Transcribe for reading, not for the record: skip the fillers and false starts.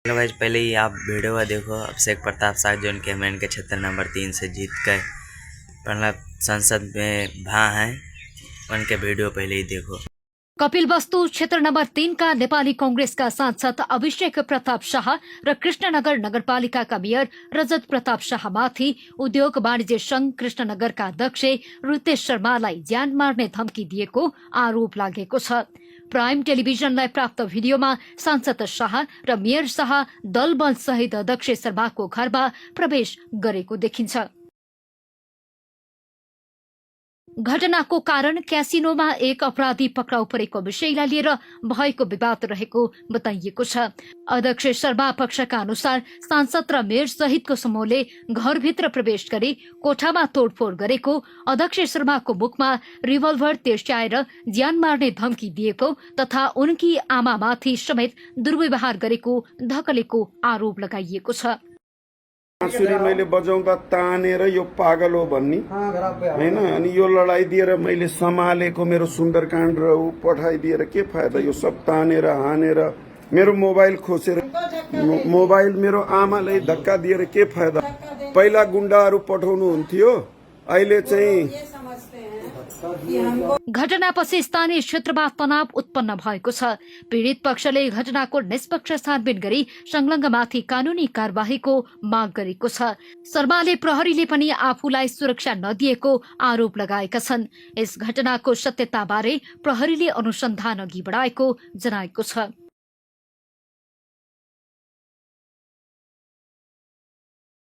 Hello भाई, पहले ही आप वीडियो देखो। अभिषेक प्रताप शाह जो उनके मेन के क्षेत्र नंबर 3 से जीत कर मतलब संसद में भा हैं, उनके वीडियो पहले ही देखो। कपिलवस्तु क्षेत्र नंबर 3 का नेपाली कांग्रेसका सांसद अभिषेक प्रताप शाह र कृष्णनगर नगरपालिकाका मेयर रजत प्रताप शाहमाथि उद्योग वाणिज्य संघ कृष्णनगरका अध्यक्ष रितेश शर्मालाई ज्यान मार्ने धम्की दिएको आरोप लागेको छ। प्राइम टेलिभिजनलाई प्राप्त भिडियोमा सांसद शाह र मेयर शाह दलबल सहित अध्यक्ष शर्माको घरमा प्रवेश गरेको देखिन्छ। घटनाको कारण क्यासिनोमा एक अपराधी पक्राउ परेको विषयलाई लिएर भएको विवाद रहेको बताइएको छ। अध्यक्ष शर्मा पक्षका अनुसार सांसद र मेयर सहितको समूहले घरभित्र प्रवेश गरी कोठामा तोडफोड गरेको, अध्यक्ष शर्माको मुखमा रिभल्भर तेर्स्याएर ज्यान मार्ने धम्की दिएको तथा उनकी आमामाथि समेत दुर्व्यवहार गरेको धकलेको आरोप लगाइएको छ। बाँसुरी मैले बजाउँदा तानेर यो पागल हो भन्ने हैन, अनि यो लडाई दिएर मैले सम्हालेको मेरो सुन्दरकाण्ड र ऊ पठाइदिएर के फाइदा? यो सब तानेर हानेर मेरो मोबाइल खोसेर मेरो आमालाई धक्का दिएर के फाइदा? पहिला गुण्डाहरू पठाउनु हुन्थ्यो, अहिले चाहिँ घटनापछि स्थानीय क्षेत्रमा तनाव उत्पन्न भएको छ। पीड़ित पक्षले घटनाको निष्पक्ष छानबिन गरी संलग्नमाथि कानूनी कार्यवाहीको माग गरेको छ। शर्माले प्रहरीले पनि आफूलाई सुरक्षा नदिएको आरोप लगाएका छन्। यस घटनाको सत्यताबारे प्रहरीले अनुसन्धान अघि बढाएको जनाएको छ।